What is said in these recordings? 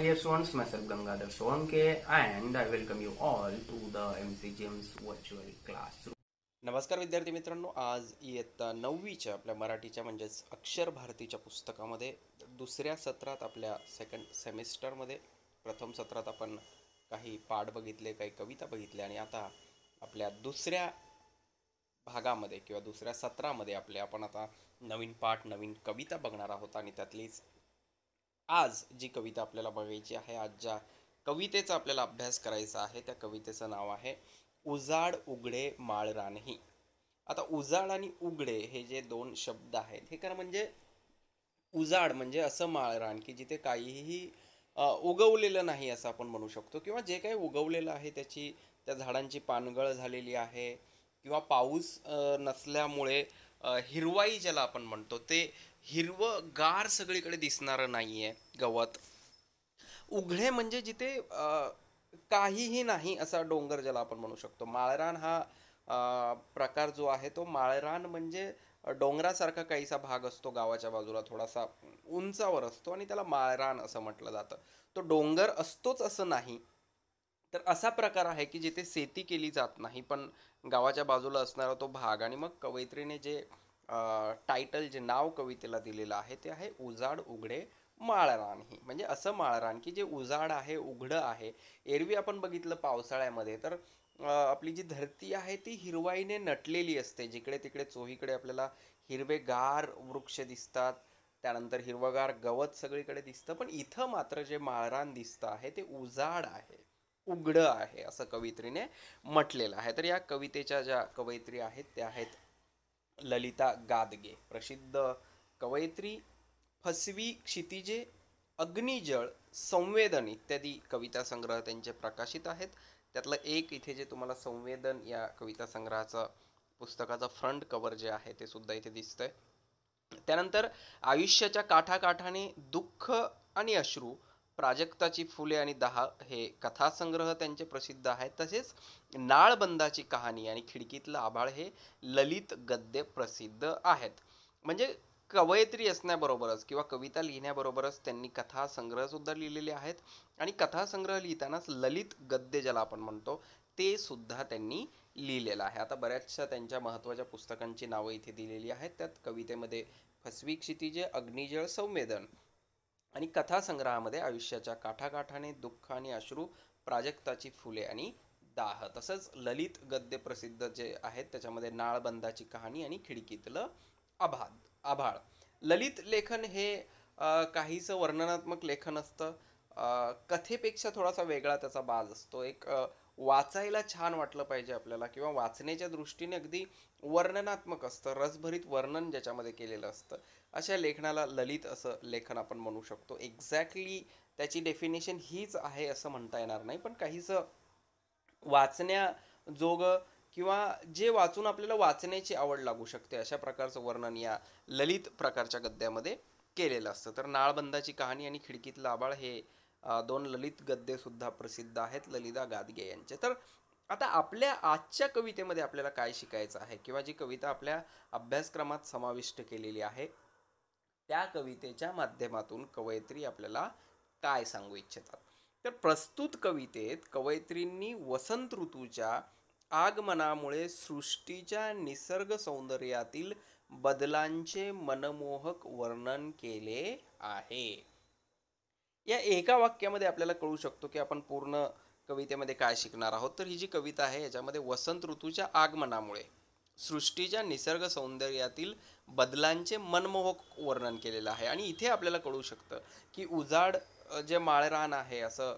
dear students, myself Gangadhar Solanke and I welcome you all to the MCGM's virtual classroom. नमस्कार विद्यार्थी मित्रांनो, आज इयत्ता 9वीच्या आपल्या मराठीच्या म्हणजेच अक्षर भारतीच्या पुस्तकामध्ये दुसऱ्या सत्रात आपल्या सेकंड सेमिस्टरमध्ये प्रथम सत्रात आपण काही पाठ बघितले, काही कविता बघितल्या आणि आता आपल्या दुसऱ्या भागामध्ये किंवा दुसऱ्या सत्रामध्ये आपण आता नवीन पाठ, नवीन कविता बघणार आहोत. आणि त्यातलीच आज जी कविता आपल्याला बघायची आहे, आज ज्या कवितेचा आपल्याला अभ्यास करायचा आहे, त्या कवितेचं नाव आहे उजाड उघडे माळरानही. आता उजाड आणि उघडे हे जे दोन शब्द आहेत, हे कारण म्हणजे उजाड म्हणजे असं माळरान की जिथे काहीही उगवलेलं नाही असं आपण म्हणू शकतो, किंवा जे काही उगवलेलं आहे त्या झाडांची पानगळ झालेली आहे, किंवा पाऊस नसल्यामुळे हिरवाई ज्याला आपण म्हणतो ते हिरवं गार सगळीकडे दिसणारं नाहीये गवत. उघडे म्हणजे जिथे काहीही नाही असा डोंगर ज्याला आपण म्हणू शकतो. माळरान हा प्रकार जो आहे तो माळरान म्हणजे डोंगरासारखा काहीसा भाग असतो, गावाच्या बाजूला थोडासा उंचावर असतो आणि त्याला माळरान असं म्हटलं जातं. तो डोंगर असतोच असं नाही, तर असा प्रकार आहे की जिथे शेती केली जात नाही, पण गावाच्या बाजूला असणारा तो भाग. आणि मग कवयित्रीने जे टायटल, जे नाव कवितेला दिलेलं आहे ते आहे उजाड उघडे माळरान ही. म्हणजे असं माळरान की जे उजाड आहे, उघडं आहे. एरवी आपण बघितलं पावसाळ्यामध्ये तर आपली जी धरती आहे ती हिरवाईने नटलेली असते, जिकडे तिकडे चोहीकडे आपल्याला हिरवेगार वृक्ष दिसतात, त्यानंतर हिरवगार गवत सगळीकडे दिसतं. पण इथं मात्र जे माळरान दिसतं आहे ते उजाड आहे, उघडं आहे असं कवयित्रीने म्हटलेलं आहे. तर या कवितेच्या ज्या कवयित्री आहेत त्या आहेत ललिता गादगे, प्रसिद्ध कवयित्री. फसवी क्षितिजे, अग्निजळ, संवेदन इत्यादी कविता संग्रह त्यांचे प्रकाशित आहेत. त्यातलं एक इथे जे तुम्हाला संवेदन या कविता संग्रहाचं पुस्तकाचं फ्रंट कव्हर जे आहे ते सुद्धा इथे दिसतंय. त्यानंतर आयुष्याच्या काठाकाठाने दुःख आणि अश्रू, प्राजक्ताची फुले आणि दाह हे कथासंग्रह त्यांचे प्रसिद्ध आहेत. तसेच नाळबंदाची कहाणी आणि खिडकीतलं आभाळ हे ललित गद्य प्रसिद्ध आहेत. म्हणजे कवयित्री असण्याबरोबरच किंवा कविता लिहिण्याबरोबरच त्यांनी कथासंग्रह सुद्धा लिहिलेले आहेत. आणि कथासंग्रह लिहितानाच ललित गद्य ज्याला आपण म्हणतो ते सुद्धा त्यांनी लिहिलेलं आहे. आता बऱ्याचशा त्यांच्या महत्त्वाच्या पुस्तकांची नावं इथे दिलेली आहेत. त्यात कवितेमध्ये फसवी क्षितिजे, अग्निजळ, संवेदन, आणि कथासंग्रहामध्ये आयुष्याच्या काठाकाठाने दुःख आणि अश्रू, प्राजक्ताची फुले आणि दाह. तसंच ललित गद्य प्रसिद्ध जे आहेत त्याच्यामध्ये नाळबंदाची कहाणी आणि खिडकीतलं आभाळ. ललित लेखन हे काहीसं वर्णनात्मक लेखन असतं. कथेपेक्षा थोडासा वेगळा त्याचा बाज असतो. एक वाचायला छान वाटलं पाहिजे आपल्याला, किंवा वाचण्याच्या दृष्टीने अगदी वर्णनात्मक असतं, रसभरीत वर्णन ज्याच्यामध्ये केलेलं असतं, अशा लेखनाला ललित असं लेखन आपण म्हणू शकतो. एक्झॅक्टली त्याची डेफिनेशन हीच आहे असं म्हणता येणार नाही, पण काहीसं वाचण्याजोगं किंवा जे वाचून आपल्याला वाचण्याची आवड लागू शकते अशा प्रकारचं वर्णन या ललित प्रकारच्या गद्यामध्ये केलेलं असतं. तर नाळबंदाची कहाणी आणि खिडकीतलं आभाळ हे दोन ललित गद्य सुद्धा प्रसिद्ध आहेत ललिता गादगे यांचे. तर आता आपल्या आजच्या कवितेमध्ये आपल्याला काय शिकायचं आहे, किंवा जी कविता आपल्या अभ्यासक्रमात समाविष्ट केलेली आहे त्या कवितेच्या माध्यमातून कवयित्री आपल्याला काय सांगू इच्छितात. तर प्रस्तुत कवितेत कवयित्रींनी वसंत ऋतूच्या आगमनामुळे सृष्टीच्या निसर्ग सौंदर्यातील बदलांचे मनमोहक वर्णन केले आहे. या एका वाक्यामध्ये आपल्याला कळू शकतो की आपण पूर्ण कवितेमध्ये काय शिकणार आहोत. तर ही जी कविता आहे याच्यामध्ये वसंत ऋतूच्या आगमनामुळे सृष्टीच्या निसर्ग सौंदर्यातील बदलांचे मनमोहक वर्णन केलेलं आहे. आणि इथे आपल्याला कळू शकतं की उजाड जे माळरान आहे असं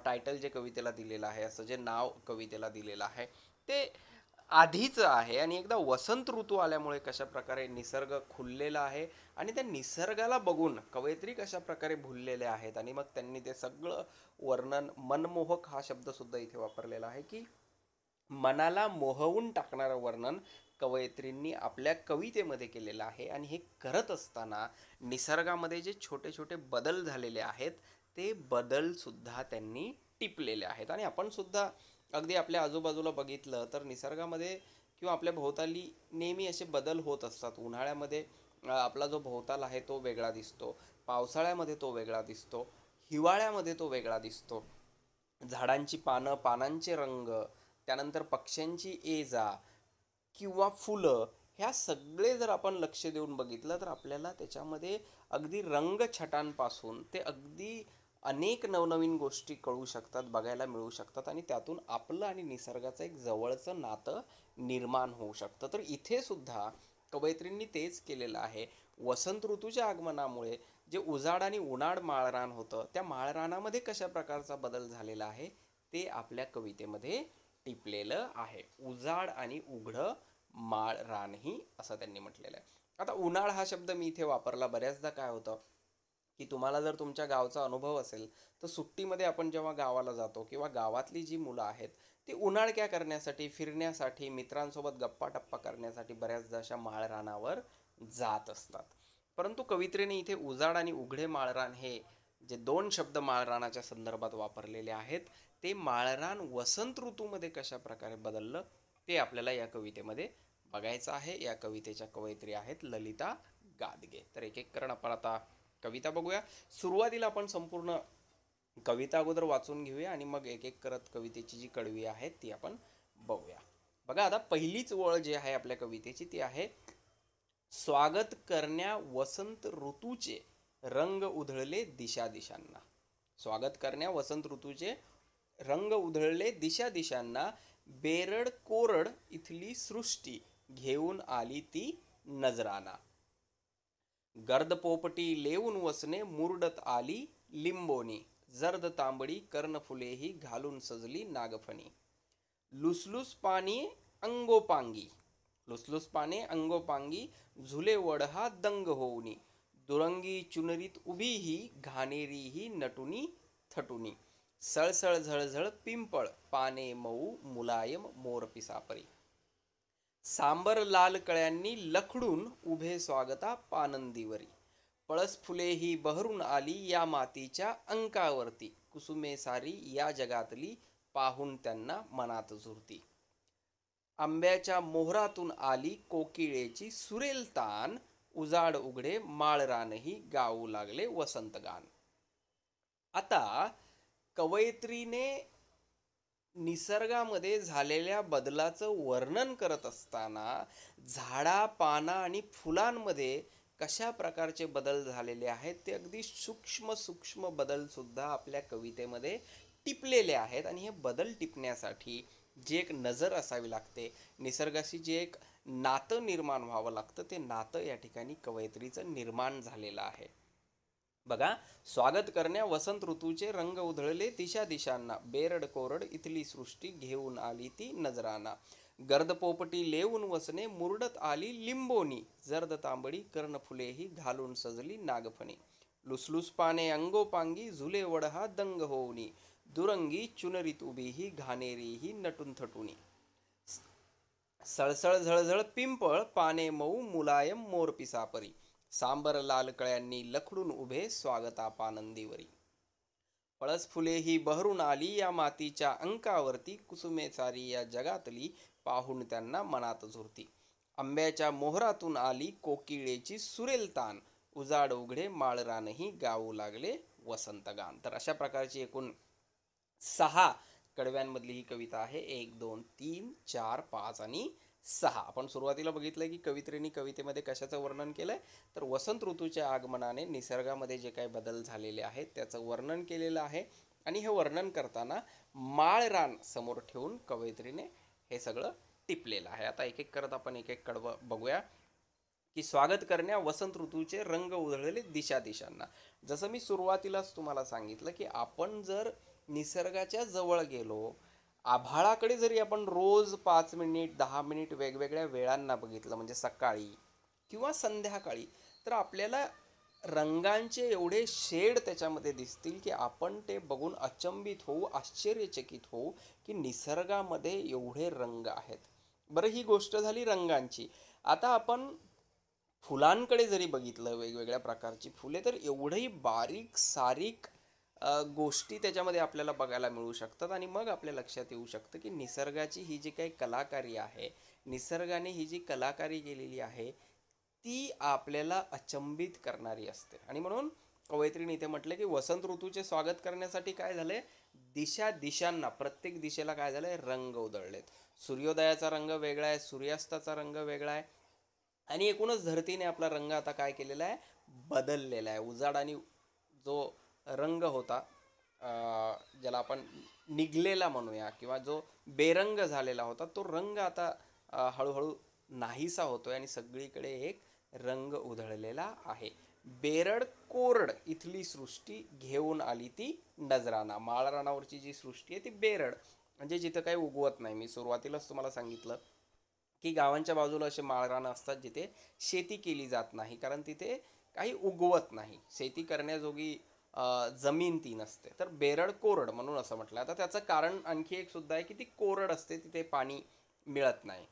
टायटल जे कवितेला दिलेलं आहे, असं जे नाव कवितेला दिलेलं आहे ते आधीचं आहे. आणि एकदा वसंत ऋतू आल्यामुळे कशा प्रकारे निसर्ग खुललेला आहे आणि त्या निसर्गाला बघून कवयित्री कशा प्रकारे भुललेले आहेत. आणि मग त्यांनी ते सगळं वर्णन, मनमोहक हा शब्द सुद्धा इथे वापरलेला आहे की मनाला मोहवून टाकणारं वर्णन कवयित्रींनी आपल्या कवितेमध्ये केलेलं आहे. आणि हे करत असताना निसर्गामध्ये जे छोटे छोटे बदल झालेले आहेत ते बदल सुद्धा त्यांनी टिपलेले आहेत. आणि आपण सुद्धा अगदी आपल्या आजूबाजूला बघितलं तर निसर्गामध्ये किंवा आपल्या भोवताली नेहमी असे बदल होत असतात. उन्हाळ्यामध्ये आपला जो भोवताल आहे तो वेगळा दिसतो, पावसाळ्यामध्ये तो वेगळा दिसतो, हिवाळ्यामध्ये तो वेगळा दिसतो. झाडांची पानं, पानांचे रंग, त्यानंतर पक्ष्यांची ये जा किंवा फुलं, ह्या सगळे जर आपण लक्ष देऊन बघितलं तर आपल्याला त्याच्यामध्ये अगदी रंगछटांपासून ते अगदी अनेक नवनवीन गोष्टी कळू शकतात, बघायला मिळू शकतात आणि त्यातून आपलं आणि निसर्गाचं एक जवळचं नातं निर्माण होऊ शकतं. तर इथे सुद्धा कवयित्रींनी तेच केलेलं आहे. वसंत ऋतूच्या आगमनामुळे जे उजाड आणि उन्हाळ माळरान होतं, त्या माळरानामध्ये कशा प्रकारचा बदल झालेला आहे ते आपल्या कवितेमध्ये टिपलेलं आहे. उजाड आणि उघडं माळरानही असं त्यांनी म्हटलेलं आहे. आता उन्हाळ हा शब्द मी इथे वापरला. बऱ्याचदा काय होतं की तुम्हाला जर तुमच्या गावचा अनुभव असेल तर सुट्टीमध्ये आपण जेव्हा गावाला जातो किंवा गावातली जी मुलं आहेत ती उन्हाळक्या करण्यासाठी, फिरण्यासाठी, मित्रांसोबत गप्पा टप्पा करण्यासाठी बऱ्याचदा अशा माळरानावर जात असतात. परंतु कवित्रीने इथे उजाड आणि उघडे माळरान हे जे दोन शब्द माळरानाच्या संदर्भात वापरलेले आहेत ते माळरान वसंत ऋतूमध्ये कशा प्रकारे बदललं ते आपल्याला या कवितेमध्ये बघायचं आहे. या कवितेच्या कवयित्री आहेत ललिता गादगे. तर एक एक करून आपण आता कविता बघूया. सुरुवातीला आपण संपूर्ण कविता अगोदर वाचून घेऊया आणि मग एक एक करत कवितेची जी कडवी आहे ती आपण बघूया. बघा आता पहिलीच ओळ जी आहे आपल्या कवितेची ती आहे, स्वागत करण्या वसंत ऋतूचे रंग उधळले दिशा दिशांना. स्वागत करण्या वसंत ऋतूचे रंग उधळले दिशा दिशांना, बेरड कोरड इथली सृष्टी घेऊन आली ती नजराना. गर्द पोपटी लेऊन वसने मुरडत आली लिंबोनी, जर्द तांबडी कर्णफुलेही घालून सजली नागफणी. लुसलुस पाने अंगोपांगी, लुसलुस पाने अंगोपांगी, झुले वडहा दंग होऊनी, दुरंगी चुनरीत उभी ही घाणेरी नटुनी थटुनी. सळसळ झळझळ पिंपळ पाने मऊ मुलायम मोर पिसापरी. सांबर लाल कळ्यांनी लखडून उभे स्वागता पानंदीवरी. पळस फुले ही बहरून आली या मातीच्या अंकावरती, कुसुमे सारी या जगातली पाहून त्यांना मनात झुरती. आंब्याच्या मोहरातून आली कोकिळेची सुरेल तान, उजाड उघडे माळरानही गाऊ लागले वसंतगान. आता कवयित्रीने निसर्गामध्ये झालेल्या बदलाचं वर्णन करत असताना झाडा, पाना आणि फुलांमध्ये कशा प्रकारचे बदल झालेले आहेत ते अगदी सूक्ष्म सूक्ष्म बदल सुद्धा आपल्या कवितेमध्ये टिपलेले आहेत. आणि हे बदल टिपण्यासाठी जी एक नजर असावी लागते, निसर्गाशी जे एक नातं निर्माण व्हावं लागतं, ते नातं या ठिकाणी कवयित्रीचं निर्माण झालेलं आहे. बघा, स्वागत करण्या वसंत ऋतूचे रंग उधळले दिशा दिशांना, बेरड कोरड इथली सृष्टी घेऊन आली ती नजराना. गर्द पोपटी लेऊन वसने मुरडत आली लिंबोनी, जर्द तांबडी कर्णफुलेही घालून सजली नागफणी. लुसलुस पाने अंगोपांगी, झुले वडहा दंग होऊनी, दुरंगी चुनरीत उभीही घाणेरीही नटून थटुनी. सळसळ झळझळ पिंपळ पाने मऊ मुलायम मोर पिसापरी. सांबर लाल कळ्यांनी लखडून उभे स्वागता पानंदीवरी. पळस फुले ही बहरून आली या मातीच्या अंकावरती, कुसुमे सारी या जगातली पाहून त्यांना मनात झुरती. आंब्याच्या मोहरातून आली कोकिळेची सुरेल तान, उजाड उघडे माळरानही गाऊ लागले वसंतगान. तर अशा प्रकारची एकूण 6 कडव्यांमधली ही कविता आहे. 1, 2, 3, 4, 5 आणि 6. आपण सुरुवातीला बघितलं की कवित्रीने कवितेमध्ये कशाचं वर्णन केलंय, तर वसंत ऋतूच्या आगमनाने निसर्गामध्ये जे काही बदल झालेले आहेत त्याचं वर्णन केलेलं आहे. आणि हे वर्णन करताना माळरान समोर ठेवून कवयित्रीने हे सगळं टिपलेलं आहे. आता एक एक करत आपण एक एक कडवं बघूया की स्वागत करण्या वसंत ऋतूचे रंग उधळले दिशा दिशांना. जसं मी सुरुवातीलाच तुम्हाला सांगितलं की आपण जर निसर्गाच्या जवळ गेलो, आभाळाकडे जरी आपण रोज 5 मिनिट 10 मिनिट वेगवेगळ्या वेळांना बघितलं, म्हणजे सकाळी किंवा संध्याकाळी, तर आपल्याला रंगांचे एवढे शेड त्याच्यामध्ये दिसतील की आपण ते बघून अचंबित होऊ, आश्चर्यचकित होऊ की निसर्गामध्ये एवढे रंग आहेत. बरं, ही गोष्ट झाली रंगांची. आता आपण फुलांकडे जरी बघितलं, वेगवेगळ्या प्रकारची फुले, तर एवढंही बारीक सारीक गोष्टी त्याच्यामध्ये आपल्याला बघायला मिळू शकतात. आणि मग आपल्या लक्षात येऊ शकतं की निसर्गाची ही जी काही कलाकारी आहे, निसर्गाने ही जी कलाकारी केलेली आहे ती आपल्याला अचंबित करणारी असते. आणि म्हणून कवयित्रीने इथे म्हटलं की वसंत ऋतूचे स्वागत करण्यासाठी काय झालंय, दिशांना प्रत्येक दिशेला काय झालंय, रंग उधळलेत. सूर्योदयाचा रंग वेगळा आहे, सूर्यास्ताचा रंग वेगळा आहे आणि एकूणच धरतीने आपला रंग आता काय केलेला आहे, बदललेला आहे. उजाड आणि जो रंग होता ज्याला आपण निघलेला म्हणूया किंवा जो बेरंग झालेला होता, तो रंग आता हळूहळू नाहीसा होतोय आणि सगळीकडे एक रंग उधळलेला आहे. बेरड कोरड इथली सृष्टी घेऊन आली ती नजराना. माळरानावरची जी सृष्टी आहे ती बेरड म्हणजे जिथं काही उगवत नाही. मी सुरुवातीलाच तुम्हाला सांगितलं की गावांच्या बाजूला असे माळरानं असतात जिथे शेती केली जात नाही, कारण तिथे काही उगवत नाही, शेती करण्याजोगी जमीन ती नसते. तर बेरड कोरड म्हणून असं म्हटलं. आता त्याचं कारण आणखी एक सुद्धा आहे की ती कोरड असते, तिथे पाणी मिळत नाही.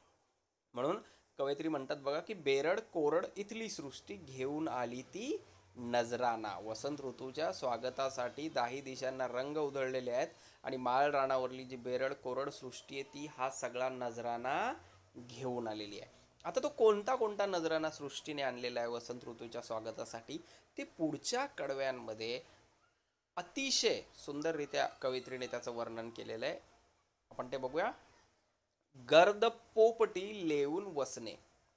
म्हणून कवयित्री म्हणतात बघा की बेरड कोरड इथली सृष्टी घेऊन आली ती नजराना. वसंत ऋतूच्या स्वागतासाठी दाही दिशांना रंग उधळलेले आहेत आणि माळ रानावरली जी बेरड कोरड सृष्टी आहे ती हा सगळा नजराना घेऊन आलेली आहे. आता तो कोणता नजराना सृष्टीने आणलेला आहे वसंत ऋतूच्या स्वागतासाठी, ते पुढच्या कडव्यांमध्ये अतिशय सुंदररित्या कवयित्रीने त्याचं वर्णन केलेलं आहे. आपण ते बघूया. गर्द पोपटी लेऊन वसने.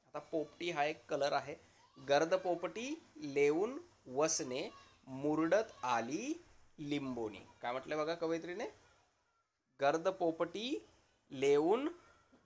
आता पोपटी हा एक कलर आहे. गर्द पोपटी लेऊन वसने मुरडत आली लिंबोनी. काय म्हटलं बघा कवयित्रीने, गर्द पोपटी लेऊन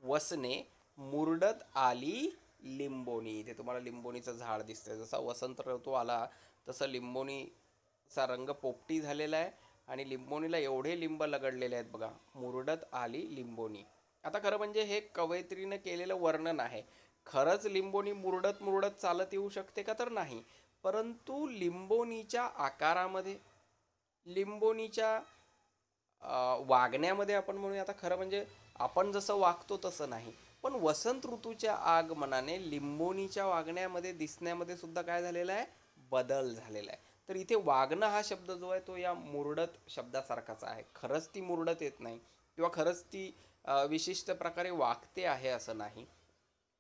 वसने मुरडत आली लिंबोनी. इथे तुम्हाला लिंबोनीचं झाड दिसतंय. जसा वसंत ऋतू आला तसं लिंबोनीचा रंग पोपटी झालेला आहे आणि लिंबोनीला एवढे लिंब लगडलेले आहेत बघा. मुरडत आली लिंबोनी. आता खरं म्हणजे हे कवयित्रीनं केलेलं वर्णन आहे. खरंच लिंबोनी मुरडत मुरडत चालत येऊ शकते का, तर नाही. परंतु लिंबोनीच्या आकारामध्ये, लिंबोनीच्या वागण्यामध्ये आपण म्हणूया, आता खरं म्हणजे आपण जसं वागतो तसं नाही, पण वसंत ऋतूच्या आगमनाने लिंबोनीच्या वागण्यामध्ये, दिसण्यामध्ये सुद्धा काय झालेला आहे, बदल झालेला आहे. तर इथे वागणं हा शब्द जो आहे तो या मुरडत शब्दासारखाच आहे. खरंच ती मुरडत येत नाही किंवा खरंच ती विशिष्ट प्रकारे वागते आहे असं नाही,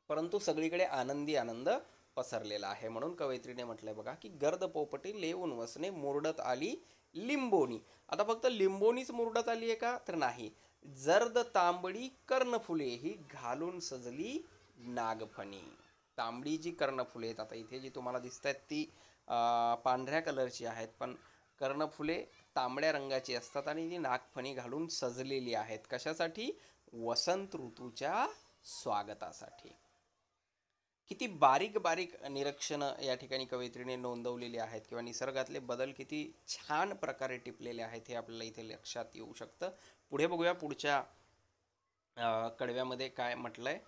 परंतु सगळीकडे आनंदी आनंद पसरलेला आहे. म्हणून कवयित्रीने म्हटलंय बघा की गर्द पोपटी लेऊन वसने मुरडत आली लिंबोनी. आता फक्त लिंबोनीच मुरडत आली आहे का, तर नाही. जर्द तांबडी कर्णफुले ही घालून सजली नागफणी. तांबडी जी कर्णफुले आहेत, आता इथे जी तुम्हाला दिसत आहेत ती पांढऱ्या कलरची आहेत, पण कर्णफुले तांबड्या रंगाची असतात आणि ती नागफणी घालून सजलेली आहेत. कशासाठी, वसंत ऋतूच्या स्वागतासाठी. किती बारीक बारीक निरीक्षणं या ठिकाणी कवयित्रीने नोंदवलेली आहेत किंवा निसर्गातले बदल किती छान प्रकारे टिपलेले आहेत हे आपल्याला इथे लक्षात येऊ शकतं. पुढे बघूया पुढच्या कडव्यामध्ये काय म्हटलंय.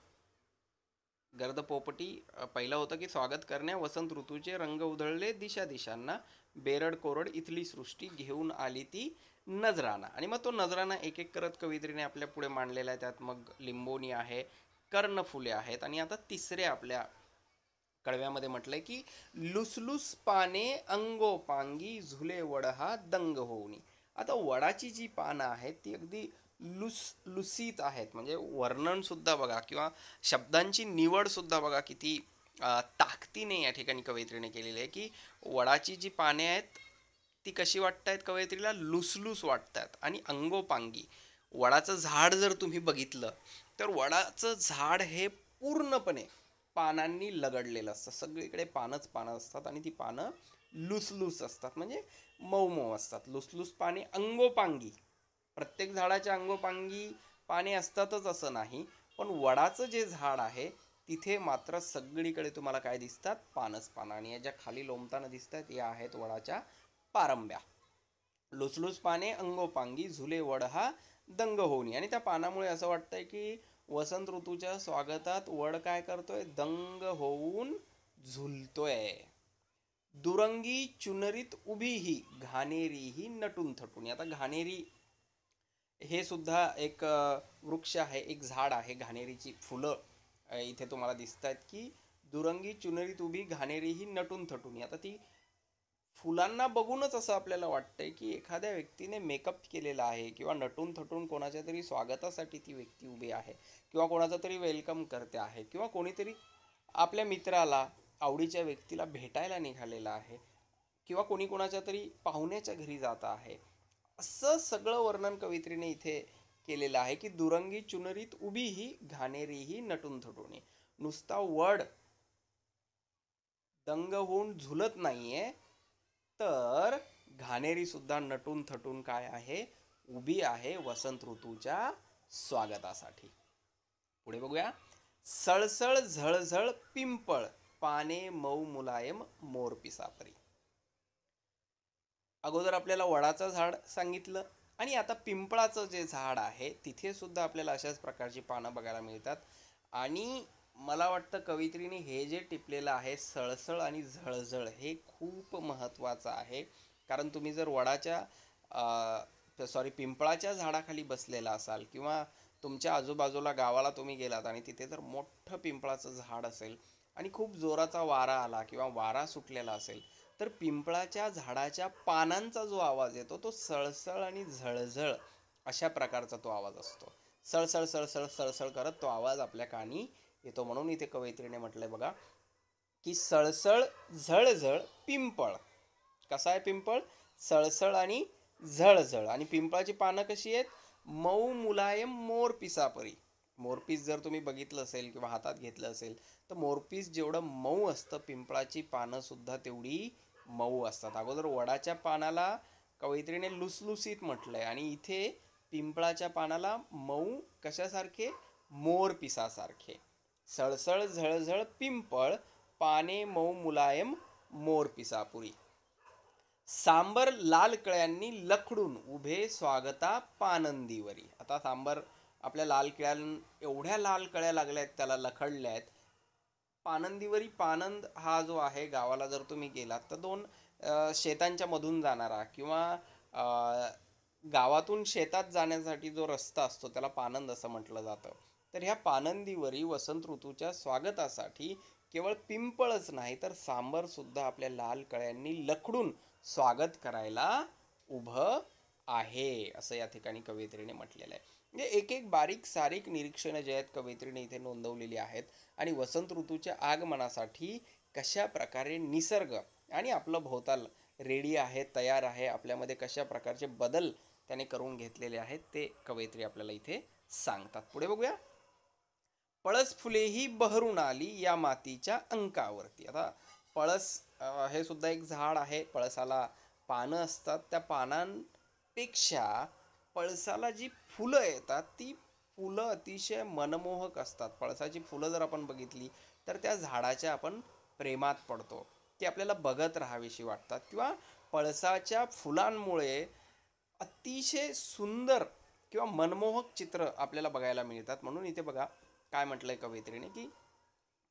गर्द पोपटी पहिलं होतं की स्वागत करण्या वसंत ऋतूचे रंग उधळले दिशांना, बेरड कोरड इथली सृष्टी घेऊन आली ती नजराना. आणि मग तो नजराना एक एक करत कवयित्रीने आपल्या पुढे मांडलेला आहे. त्यात मग लिंबोनी आहे, कर्णफुले आहेत आणि आता तिसऱ्या आपल्या कडव्यामध्ये म्हटलंय की लुसलुस पाने अंगोपांगी झुले वडहा दंग होऊनी. आता वडाची जी पानं आहेत ती अगदी लुसलुसीत आहेत. म्हणजे वर्णन सुद्धा बघा किंवा शब्दांची निवड सुद्धा बघा किती ताकदीने या ठिकाणी कवयित्रीने केलेली आहे. की वडाची जी पाने आहेत ती कशी वाटतायत कवयित्रीला, लुसलुस वाटतात. आणि अंगोपांगी, वडाचं झाड जर तुम्ही बघितलं तर वडाचं झाड हे पूर्णपणे पानांनी लगडलेलं असतं. सगळीकडे पानच पानं असतात आणि ती पानं लुसलुस असतात, म्हणजे मऊ असतात. लुसलुस पाने अंगोपांगी. प्रत्येक झाडाच्या अंगोपांगी पाने असतातच असं नाही, पण वडाचं जे झाड आहे तिथे मात्र सगळीकडे तुम्हाला काय दिसतात, पानच पानं. आणि या ज्या खाली लोंबताना दिसतात या आहेत वडाच्या पारंब्या. लुसलुस पाने अंगोपांगी झुले वडहा दंग होऊनी. आणि त्या पानामुळे असं वाटतंय की वसंत ऋतूच्या स्वागतात वड काय करतोय, दंग होऊन झुलतोय. दुरंगी चुनरीत उभी ही घाणेरी ही नटून थटून. आता घाणेरी हे सुद्धा एक वृक्ष आहे, एक झाड आहे. घाणेरीची फुलं इथे तुम्हाला दिसत आहेत की दुरंगी चुनरीत उभी घाणेरी ही नटून थटून. आता ती फुलांना बघूनच असं आपल्याला वाटतंय की एखाद्या व्यक्तीने मेकअप केलेला आहे किंवा नटून थटून कोणाच्या तरी स्वागतासाठी ती व्यक्ती उभी आहे किंवा कोणाचा तरी वेलकम करते आहे किंवा कोणीतरी आपल्या मित्राला, आवडीच्या व्यक्तीला भेटायला निघालेला आहे किंवा कोणी कोणाच्या तरी पाहुण्याच्या घरी जात आहे, असं सगळं वर्णन कवयित्रीने इथे केलेलं आहे की दुरंगी चुनरीत उभी ही घाणेरी ही नटून थटून. नुसता वड दंग होऊन झुलत नाहीये, तर घाणेरी सुद्धा नटून थटून काय आहे, उभी आहे वसंत ऋतूच्या स्वागतासाठी. पुढे बघूया. सळसळ झळझळ पिंपळ पाने मऊ मुलायम मोर पिसापरी. अगोदर आपल्याला वडाचं झाड सांगितलं आणि आता पिंपळाचं जे झाड आहे तिथे सुद्धा आपल्याला अशाच प्रकारची पानं बघायला मिळतात. आणि मला वाटतं कवयित्रीने हे जे टिपलेलं आहे सळसळ आणि झळझळ हे खूप महत्त्वाचं आहे. कारण तुम्ही जर वडाच्या पिंपळाच्या झाडाखाली बसलेला असाल किंवा तुमच्या आजूबाजूला गावाला तुम्ही गेलात आणि तिथे जर मोठं पिंपळाचं झाड असेल आणि खूप जोराचा वारा आला किंवा वारा सुटलेला असेल, तर पिंपळाच्या झाडाच्या पानांचा जो आवाज येतो तो सळसळ आणि झळझळ अशा प्रकारचा तो आवाज असतो. सळसळ सळसळ सळसळ करत तो आवाज आपल्या कानी येतो. म्हणून इथे कवयित्रीने म्हटलंय बघा की सळसळ झळझळ पिंपळ. कसा आहे पिंपळ? सळसळ आणि झळझळ. आणि पिंपळाची पानं कशी आहेत? मऊ मुलायम मोर पिसापरी. मोरपीस जर तुम्ही बघितलं असेल किंवा हातात घेतलं असेल तर मोरपीस जेवढं मऊ असतं पिंपळाची पानं सुद्धा तेवढी मऊ असतात. अगोदर वडाच्या पानाला कवयित्रीने लुसलुसीत म्हटलंय आणि इथे पिंपळाच्या पानाला मऊ कशासारखे? मोर पिसासारखे. सळसळ झळझळ पिंपळ पाने मऊ मुलायम मोर पिसापुरी. सांबर लाल कळ्यांनी लखडून उभे स्वागता पानंदीवरी. आता सांबर आपल्या लाल एवढ्या लाल कळ्या लागल्या आहेत, त्याला लखडल्या आहेत. पानंदीवरी, पानंद हा जो आहे गावाला जर तुम्ही गेलात तर दोन शेतांच्या मधून जाणारा किंवा गावातून शेतात जाण्यासाठी जो रस्ता असतो त्याला पानंद असं म्हटलं जातं. तर ह्या पानंदीवरी वसंत ऋतूच्या स्वागतासाठी केवळ पिंपळच नाही तर सांबर सुद्धा आपल्या लाल कळ्यांनी लखडून स्वागत करायला उभं आहे, असं या ठिकाणी कवयित्रीने म्हटलेलं आहे. म्हणजे एक एक बारीक सारीक निरीक्षणं जे आहेत कवयित्रीने इथे नोंदवलेली आहेत. आणि वसंत ऋतूच्या आगमनासाठी कशा प्रकारे निसर्ग आणि आपलं भोवताल रेडी आहे, तयार आहे, आपल्यामध्ये कशा प्रकारचे बदल त्याने करून घेतलेले आहेत ते कवयित्री आपल्याला इथे सांगतात. पुढे बघूया. पळस फुले ही बहरून आली या मातीच्या अंकावरती. आता पळस हे सुद्धा एक झाड आहे. पळसाला पानं असतात. त्या पानांपेक्षा पळसाला जी फुलं येतात ती फुलं अतिशय मनमोहक असतात. पळसाची फुलं जर आपण बघितली तर त्या झाडाच्या आपण प्रेमात पडतो, ती आपल्याला बघत राहावीशी वाटतात किंवा पळसाच्या फुलांमुळे अतिशय सुंदर किंवा मनमोहक चित्र आपल्याला बघायला मिळतात. म्हणून इथे बघा काय म्हटलंय कवयित्रीने की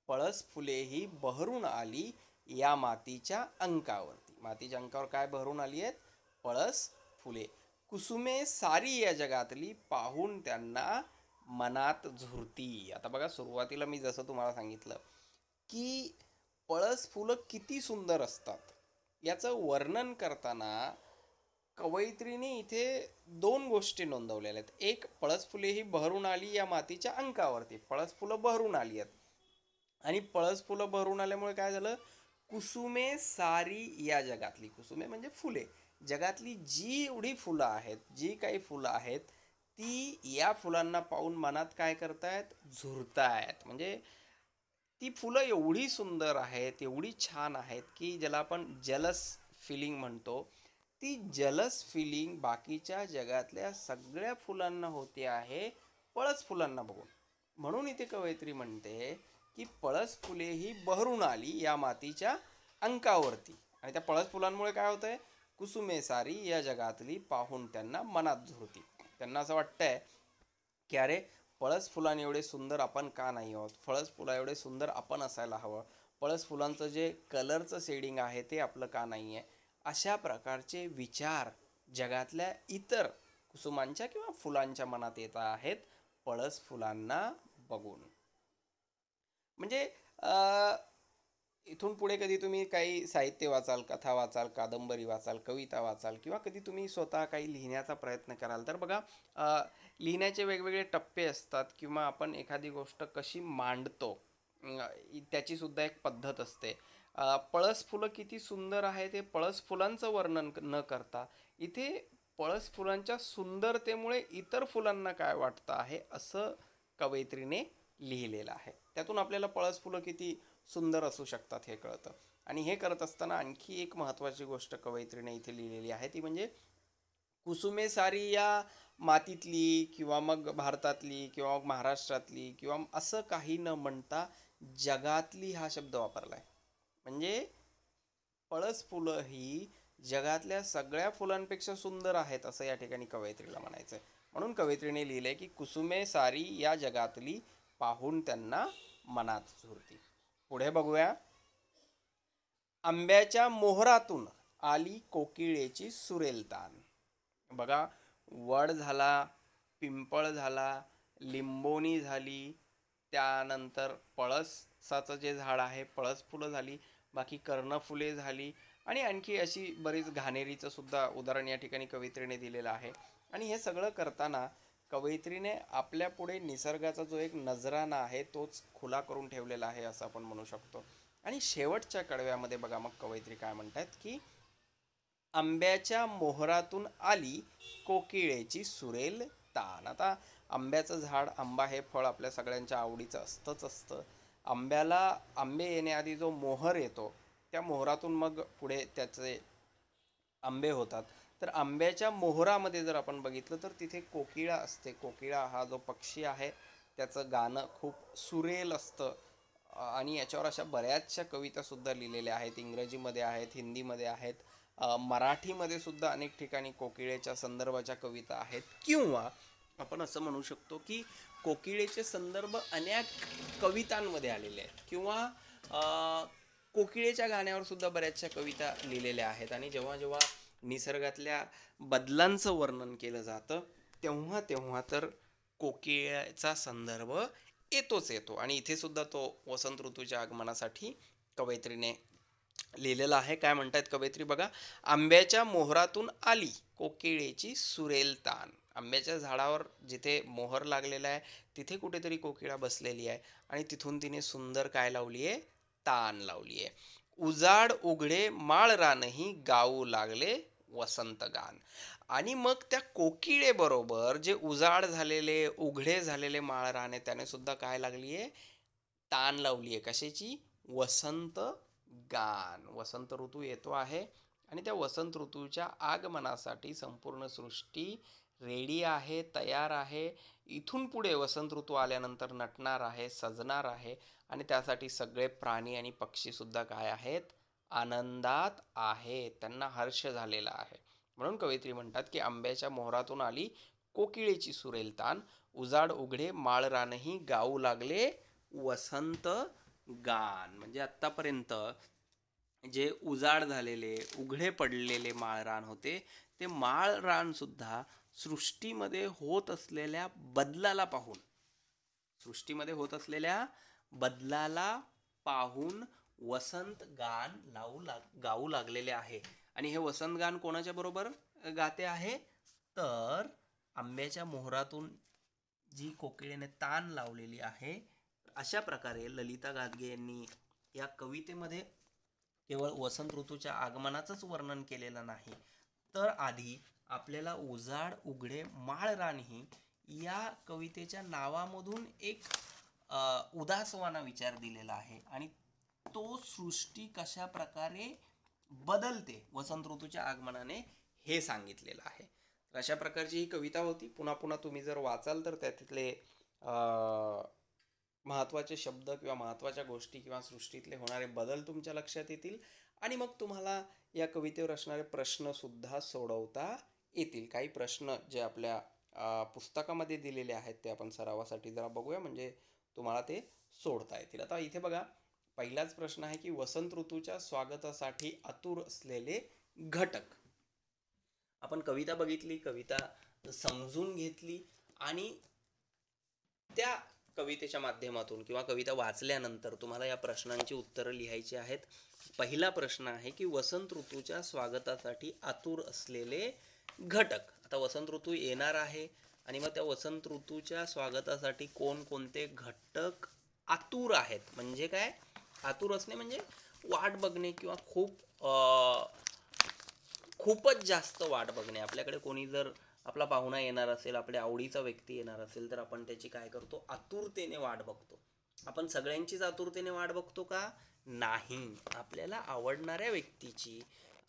पळस फुले ही बहरून आली या मातीच्या अंकावरती. मातीच्या अंकावर काय बहरून आली आहेत? पळस फुले. कुसुमे सारी या जगातली पाहून त्यांना मनात झुरती. आता बघा सुरुवातीला मी जसं तुम्हाला सांगितलं की पळस फुलं किती सुंदर असतात याचं वर्णन करताना कवयित्रीने इथे दोन गोष्टी नोंदवलेल्या आहेत. एक, पळस फुले ही बहरून आली या मातीच्या अंकावरती. पळस फुलं बहरून आली आहेत आणि पळस फुलं बहरून आल्यामुळे काय झालं? कुसुमे सारी या जगातली. कुसुमे म्हणजे फुले. जगातली जी एवढी फुलं आहेत, जी काही फुलं आहेत ती या फुलांना पाहून मनात काय करतायत? झुरतायत. म्हणजे ती फुलं एवढी सुंदर आहेत, एवढी छान आहेत की ज्याला आपण जलस फिलिंग म्हणतो. ती जलस फिलिंग बाकीच्या जगातल्या सगळ्या फुलांना होते आहे पळस फुलांना बघून. म्हणून इथे कवयित्री म्हणते की पळस फुले ही बहरून आली या मातीच्या अंकावरती. आणि त्या पळस फुलांमुळे काय होतंय? कुसुमे सारी या जगातली पाहून त्यांना मनात झुरती. त्यांना असं वाटतंय की अरे पळस फुलांनी एवढे सुंदर आपण का नाही आहोत? पळस फुला एवढे सुंदर आपण असायला हवं. पळस फुलांचं जे कलरचं शेडिंग आहे ते आपलं का नाही आहे? अशा प्रकारचे विचार जगातल्या इतर कुसुमांच्या किंवा फुलांच्या मनात येत आहेत पळस फुलांना बघून. म्हणजे इथून पुढे कधी तुम्ही काही साहित्य वाचाल, कथा वाचाल, कादंबरी वाचाल, कविता वाचाल किंवा कधी तुम्ही स्वतः काही लिहिण्याचा प्रयत्न कराल तर बघा लिहिण्याचे वेगवेगळे टप्पे असतात किंवा आपण एखादी गोष्ट कशी मांडतो त्याची सुद्धा एक पद्धत असते. पळस फुलं किती सुंदर आहे ते पळस फुलांचं वर्णन न करता इथे पळस फुलांच्या सुंदरतेमुळे इतर फुलांना काय वाटतं आहे असं कवयित्रीने लिहिलेलं आहे. त्यातून आपल्याला पळस फुलं किती सुंदर असू शकतात हे कळतं. आणि हे करत असताना आणखी एक महत्त्वाची गोष्ट कवयित्रीने इथे लिहिलेली आहे ती म्हणजे कुसुमे सारी या मातीतली किंवा मग भारतातली किंवा मग महाराष्ट्रातली किंवा असं काही न म्हणता जगातली हा शब्द वापरलाय. म्हणजे पळस फुलं ही जगातल्या सगळ्या फुलांपेक्षा सुंदर आहेत असं या ठिकाणी कवयित्रीला म्हणायचंय. म्हणून कवयित्रीने लिहिलंय की कुसुमे सारी या जगातली पाहून त्यांना मनात झुरती. पुढे बघूया. आंब्याच्या मोहरातून आली कोकिळेची सुरेल तान. बघा, वड झाला, पिंपळ झाला, लिंबोणी झाली, त्यानंतर पळसाचं जे झाड आहे पळस फुलं झाली, बाकी कर्णफुले झाली आणि आणखी अशी बरीच घाणेरीचं सुद्धा उदाहरण या ठिकाणी कवयित्रीने दिलेलं आहे. आणि हे सगळं करताना कवयित्रीने आपल्या पुढे निसर्गाचा जो एक नजराना आहे तोच खुला करून ठेवलेला आहे असं आपण म्हणू शकतो. आणि शेवटच्या कडव्यामध्ये बघा मग कवयित्री काय म्हणतात की आंब्याच्या मोहरातून आली कोकिळेची सुरेल तान. आता आंब्याचं झाड, आंबा हे फळ आपल्या सगळ्यांच्या आवडीचं असतंच असतं. आंबे येण्याआधी जो मोहर येतो त्या मोहरातून मग पुढे त्याचे आंबे होतात. तर आंब्याच्या मोहरामध्ये जर आपण बघितलं तर तिथे कोकिळा असते. कोकिळा हा जो पक्षी आहे त्याचं गाणं खूप सुरेल असतं आणि याच्यावर अशा बऱ्याचशा कविता सुद्धा लिहिलेल्या आहेत. इंग्रजीमध्ये आहेत, हिंदीमध्ये आहेत, मराठीमध्ये सुद्धा अनेक ठिकाणी कोकिळेच्या संदर्भाच्या कविता आहेत. किंवा आपण असं म्हणू शकतो की कोकिळेचे संदर्भ अनेक कवितांमध्ये आलेले आहेत किंवा कोकिळेच्या गाण्यावर सुद्धा बऱ्याचशा कविता लिहिलेल्या आहेत. आणि जेव्हा जेव्हा निसर्गातल्या बदलांचं वर्णन केलं जातं तेव्हा तेव्हा तर कोकिळेचा संदर्भ येतोच येतो. आणि इथे सुद्धा तो वसंत ऋतूच्या आगमनासाठी कवयित्रीने लिहिलेला आहे. काय म्हणतात कवयित्री बघा. आंब्याच्या मोहरातून आली कोकिळेची सुरेल तान. आंब्याच्या झाडावर जिथे मोहर लागलेला आहे तिथे कुठेतरी कोकिळा बसलेली आहे आणि तिथून तिने सुंदर काय लावली आहे, तान लावली आहे. उजाड उघडे माळ रानही गाऊ लागले वसंत गान. आणि मग त्या कोकिळे बरोबर जे उजाड झालेले उघडे झालेले माळ रान आहे त्याने सुद्धा काय लागली आहे, तान लावली आहे. कशाची? वसंत गान. वसंत ऋतू येतो आहे आणि त्या वसंत ऋतूच्या आगमनासाठी संपूर्ण सृष्टी रेडी आहे, तयार आहे. इथून पुढे वसंत ऋतू आल्यानंतर नटणार आहे, सजणार आहे आणि त्यासाठी सगळे प्राणी आणि पक्षी सुद्धा काय आहेत, आनंदात आहेत. त्यांना हर्ष झालेला आहे. म्हणून कवयित्री म्हणतात की आंब्याच्या मोहरातून आली कोकिळेची सुरेल तान, उजाड उघडे माळ रानही गाऊ लागले वसंत गान. म्हणजे आत्तापर्यंत जे उजाड झालेले उघडे पडलेले माळरान होते ते माळरान सुद्धा सृष्टीमध्ये होत असलेल्या बदलाला पाहून वसंत गान गाऊ लागलेले आहे. आणि हे वसंत गान कोणाच्या बरोबर गाते आहे तर आंब्याच्या मोहरातून जी कोकिळेने तान लावलेली आहे. अशा प्रकारे ललिता गादगे यांनी या कवितेमध्ये केवळ वसंत ऋतूच्या आगमनाचंच वर्णन केलेलं नाही तर आधी आपल्याला उजाड उघडे माळ रानही या कवितेच्या नावामधून एक उदासवाना विचार दिलेला आहे आणि तो सृष्टी कशा प्रकारे बदलते वसंत ऋतूच्या आगमनाने हे सांगितलेलं आहे. तर अशा प्रकारची ही कविता होती. पुन्हा पुन्हा तुम्ही जर वाचाल तर त्यातले महत्त्वाचे शब्द किंवा महत्त्वाच्या गोष्टी किंवा सृष्टीतले होणारे बदल तुमच्या लक्षात येतील आणि मग तुम्हाला या कवितेवर असणारे प्रश्न सुद्धा सोडवता येतील. काही प्रश्न जे आपल्या पुस्तकामध्ये दिलेले आहेत ते आपण सरावासाठी जरा बघूया म्हणजे तुम्हाला ते सोडता येतील. आता इथे बघा, पहिलाच प्रश्न आहे की वसंत ऋतूच्या स्वागतासाठी आतुर असलेले घटक. आपण कविता बघितली, कविता समजून घेतली आणि त्या कवितेच्या माध्यमातून किंवा कविता वाचल्यानंतर तुम्हाला या प्रश्नांची उत्तरं लिहायची आहेत. पहिला प्रश्न आहे की वसंत ऋतूच्या स्वागतासाठी आतुर असलेले घटक. आता वसंत ऋतू येणार आहे आणि मग त्या वसंत ऋतूच्या स्वागतासाठी कोणकोणते घटक आतुर आहेत. म्हणजे काय आतुर असणे म्हणजे वाट बघणे किंवा खूपच जास्त वाट बघणे. आपल्याकडे कोणी जर आपला पाहुणा येणार असेल, आपल्या आवडीचा व्यक्ती येणार असेल, तर आपण त्याची काय करतो, आतुरतेने वाट बघतो. आपण सगळ्यांचीच आतुरतेने वाट बघतो का? नाही. आपल्याला आवडणाऱ्या व्यक्तीची,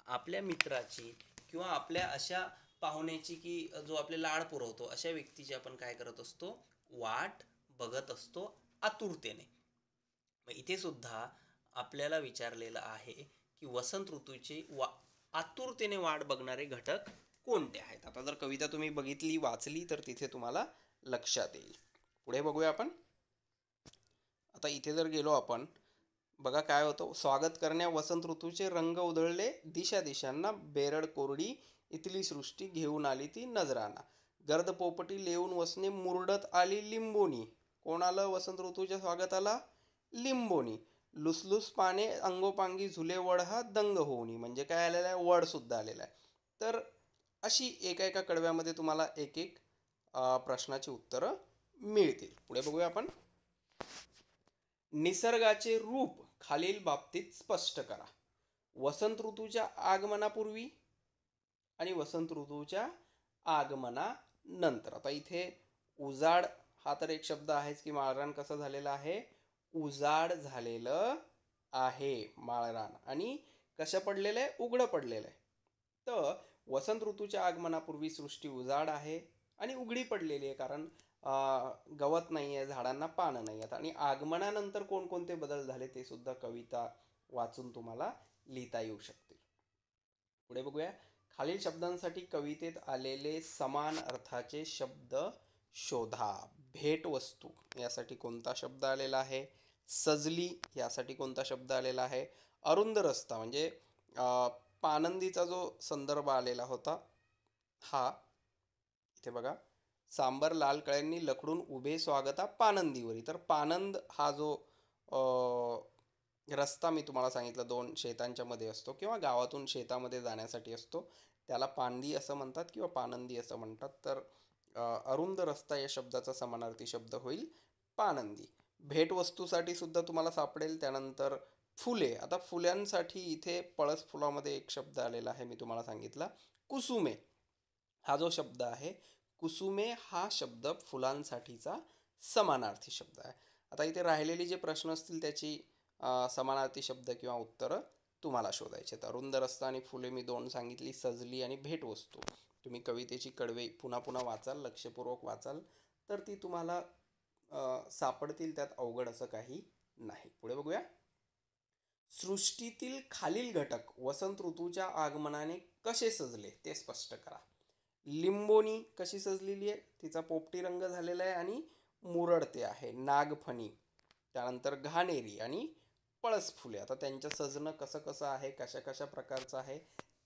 आपल्या मित्राची किंवा आपल्या अशा पाहुण्याची की जो आपले लाड पुरवतो, अशा व्यक्तीची आपण काय करत असतो, वाट बघत असतो आतुरतेने. मग इथे सुद्धा आपल्याला विचारलेलं आहे की वसंत ऋतूचे आतुरतेने वाट बघणारे घटक कोणते आहेत. आता जर कविता तुम्ही बघितली, वाचली, तर तिथे तुम्हाला लक्षात येईल. पुढे बघूया आपण. आता इथे जर गेलो आपण, बघा काय होतं. स्वागत करण्या वसंत ऋतूचे रंग उधळले, दिशा दिशांना बेरड कोरडी, इथली सृष्टी घेऊन आली ती नजराना. गर्द पोपटी लेऊन वसने मुरडत आली लिंबोनी. कोण आलं वसंत ऋतूच्या स्वागताला? लिंबोनी. लुसलुस पाने अंगोपांगी झुले वड हा दंग होऊनी. म्हणजे काय आलेला आहे? वड सुद्धा आलेला आहे. तर अशी एका कडव्यामध्ये तुम्हाला एक एक प्रश्नाची उत्तरं मिळतील. पुढे बघूया आपण. निसर्गाचे रूप खालील बाबतीत स्पष्ट करा. वसंत ऋतूच्या आगमनापूर्वी आणि वसंत ऋतूच्या आगमनानंतर. आता इथे उजाड हा तर एक शब्द आहेच की माळरान कसं झालेलं आहे? उजाड झालेलं आहे माळरान. आणि कसं पडलेलं आहे? उघडं पडलेलं आहे. तर वसंत ऋतूच्या आगमनापूर्वी सृष्टी उजाड आहे आणि उघडी पडलेली आहे, कारण गवत नाही आहे, झाडांना पानं नाही आहेत. आणि आगमनानंतर कोणकोणते बदल झाले ते सुद्धा कविता वाचून तुम्हाला लिहिता येऊ शकतील. पुढे बघूया. खालील शब्दांसाठी कवितेत आलेले समान अर्थाचे शब्द शोधा. भेटवस्तू यासाठी कोणता शब्द आलेला आहे? सजली यासाठी कोणता शब्द आलेला आहे? अरुंद रस्ता म्हणजे पानंदीचा जो संदर्भ आलेला होता हा. इथे बघा. सांबर लाल कळ्यांनी लखडून उभे स्वागता पानंदीवरी. तर पानंद हा जो रस्ता मी तुम्हाला सांगितलं, दोन शेतांच्या मध्ये असतो किंवा गावातून शेतामध्ये जाण्यासाठी असतो, त्याला पांदी असं म्हणतात किंवा पानंदी असं म्हणतात. तर अरुंद रस्ता या शब्दाचा समानार्थी शब्द होईल पानंदी. भेटवस्तूसाठी सुद्धा तुम्हाला सापडेल. त्यानंतर फुले. आता फुल्यांसाठी इथे पळस फुलामध्ये एक शब्द आलेला आहे, मी तुम्हाला सांगितला कुसुमे. हा जो शब्द आहे कुसुमे हा शब्द फुलांसाठीचा समानार्थी शब्द आहे. आता इथे राहिलेले जे प्रश्न असतील त्याची समानार्थी शब्द किंवा उत्तरं तुम्हाला शोधायचे. अरुंद रस्ता आणि फुले मी दोन सांगितली, सजली आणि भेटवस्तू. तुम्ही कवितेची कडवे पुन्हा पुन्हा वाचाल, लक्षपूर्वक वाचाल, तर ती तुम्हाला सापडतील. त्यात अवघड असं काही नाही. पुढे बघूया. सृष्टीतील खालील घटक वसंत ऋतूच्या आगमनाने कसे सजले ते स्पष्ट करा. लिंबोनी कशी सजलेली आहे? तिचा पोपटी रंग झालेला आहे आणि मुरडते आहे. नागफणी, त्यानंतर घाणेरी आणि पळस फुले. आता त्यांचं सजणं कसं कसं आहे, कशा कशा प्रकारचं आहे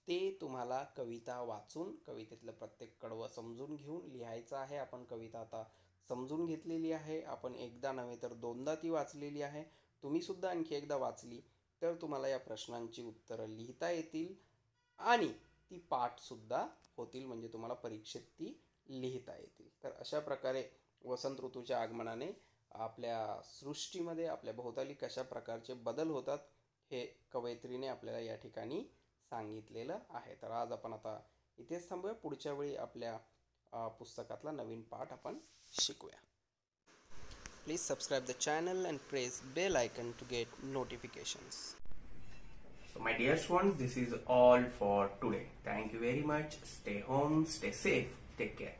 ते तुम्हाला कविता वाचून कवितेतलं प्रत्येक कडवं समजून घेऊन लिहायचं आहे. आपण कविता आता समजून घेतलेली आहे. आपण एकदा नव्हे तर दोनदा ती वाचलेली आहे. तुम्ही सुद्धा आणखी एकदा वाचली तर तुम्हाला या प्रश्नांची उत्तरं लिहिता येतील आणि ती पाठसुद्धा होतील. म्हणजे तुम्हाला परीक्षेत ती लिहिता येतील. तर अशा प्रकारे वसंत ऋतूच्या आगमनाने आपल्या सृष्टीमध्ये आपल्या भोवताली कशा प्रकारचे बदल होतात हे कवयित्रीने आपल्याला या ठिकाणी सांगितलेलं आहे. तर आज आपण आता इथेच थांबूया. पुढच्या वेळी आपल्या पुस्तकातला नवीन पाठ आपण शिकूया. Please subscribe the channel and press bell icon to get notifications. So my dear students, this is all for today. Thank you very much. Stay home, stay safe, take care.